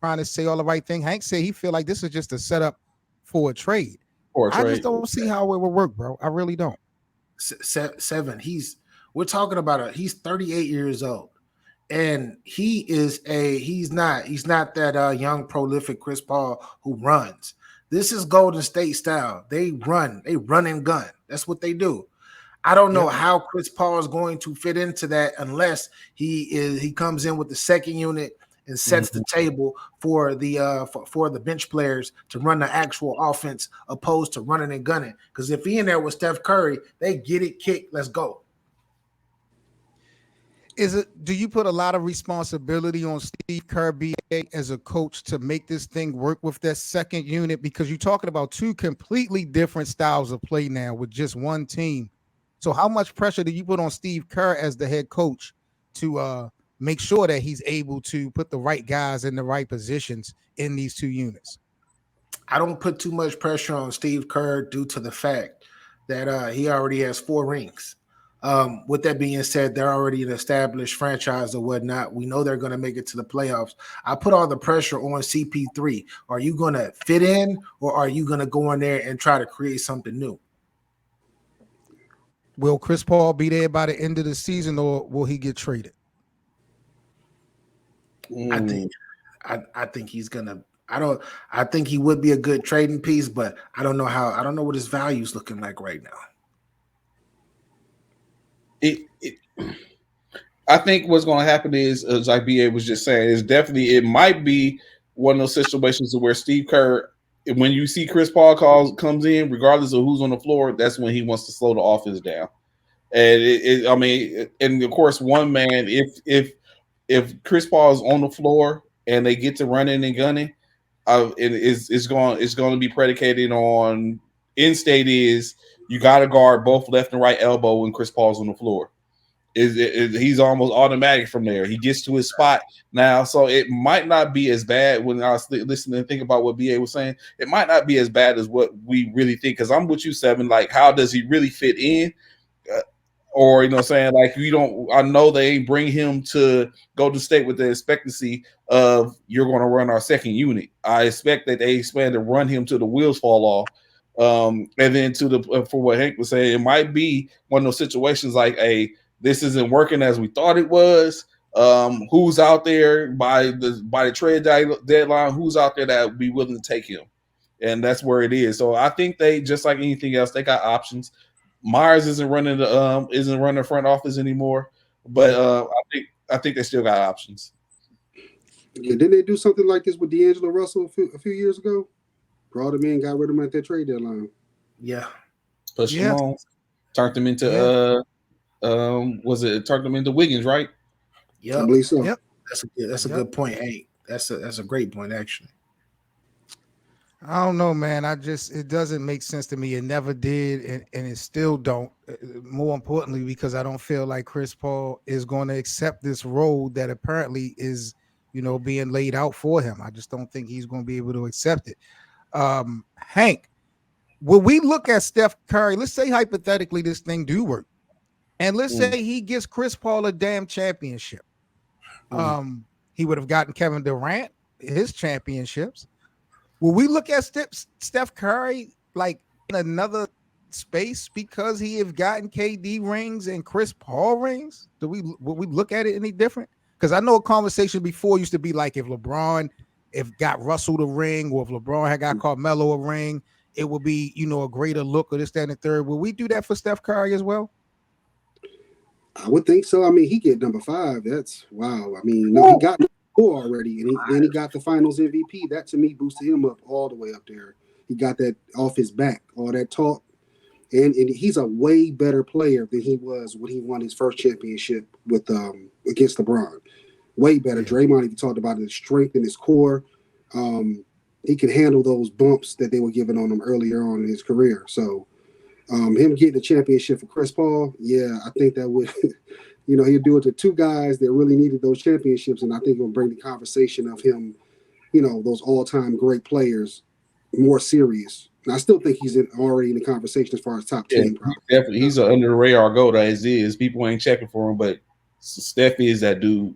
trying to say all the right thing. Hank said he feel like this is just a setup for a trade. I just don't see how it will work, bro. I really don't. Seven. We're talking about he's 38 years old. And he's not that young prolific Chris Paul who runs. This is Golden State style. They run and gun. That's what they do. I don't know how Chris Paul is going to fit into that unless he comes in with the second unit and sets the table for the bench players to run the actual offense opposed to running and gunning. Because if he in there with Steph Curry, they get it kicked. Let's go. Do you put a lot of responsibility on Steve Kerr as a coach to make this thing work with that second unit? Because you're talking about two completely different styles of play now with just one team. So how much pressure do you put on Steve Kerr as the head coach to make sure that he's able to put the right guys in the right positions in these two units? I don't put too much pressure on Steve Kerr due to the fact that he already has 4 rings. With that being said, they're already an established franchise or whatnot. We know they're going to make it to the playoffs. I put all the pressure on CP3. Are you going to fit in, or are you going to go in there and try to create something new? Will Chris Paul be there by the end of the season, or will he get traded? I think he's gonna. I think he would be a good trading piece, but I don't know how. I don't know what his value is looking like right now. I think what's going to happen is, as IBA was just saying, it might be one of those situations where Steve Kerr, when you see Chris Paul comes in, regardless of who's on the floor, that's when he wants to slow the offense down. And and of course, one man, if Chris Paul is on the floor and they get to running and gunning, it's going to be predicated on end state is you got to guard both left and right elbow when Chris Paul's on the floor. He's almost automatic from there. He gets to his spot now, so it might not be as bad. When I was listening and think about what BA was saying, it might not be as bad as what we really think. Because I'm with you, Seven. Like, how does he really fit in? Or saying like I know they ain't bring him to Golden State with the expectancy of you're going to run our second unit. I expect that they expand to run him till the wheels fall off. And then for what Hank was saying, it might be one of those situations like this isn't working as we thought it was. Who's out there by the trade deadline? Who's out there that would be willing to take him? And that's where it is. So I think they, just like anything else, they got options. Myers isn't running the front office anymore, but I think they still got options. Yeah, didn't they do something like this with D'Angelo Russell a few years ago? Brought him in, got rid of him at that trade deadline. Yeah, pushed him on, turned him into turned him into Wiggins, right? Yeah, I believe so. Yep. That's a good point. Hey, that's a great point actually. I don't know, man. It doesn't make sense to me. It never did, and it still don't. More importantly, because I don't feel like Chris Paul is going to accept this role that apparently is, being laid out for him. I just don't think he's going to be able to accept it. Hank, will we look at Steph Curry? Let's say hypothetically this thing do work, and let's say he gives Chris Paul a damn championship. He would have gotten Kevin Durant his championships. Will we look at Steph Curry like in another space because he have gotten KD rings and Chris Paul rings? Will we look at it any different? Because I know a conversation before used to be like if got Russell the ring, or if LeBron had got Carmelo a ring, it would be a greater look or this, that, and the third. Will we do that for Steph Curry as well? I would think so. I mean, he get number 5. That's wow. I mean, he got 4 already, and he got the Finals MVP. That to me boosted him up all the way up there. He got that off his back, all that talk, and he's a way better player than he was when he won his first championship with against LeBron. Way better. Draymond even talked about his strength in his core. He can handle those bumps that they were giving on him earlier on in his career. So him getting the championship for Chris Paul, yeah, I think that would. He'll do it to 2 guys that really needed those championships, and I think it'll bring the conversation of him, those all-time great players, more serious. And I still think he's already in the conversation as far as top 10. Definitely, he's an under-the-radar goat as is. People ain't checking for him, but Steph is that dude.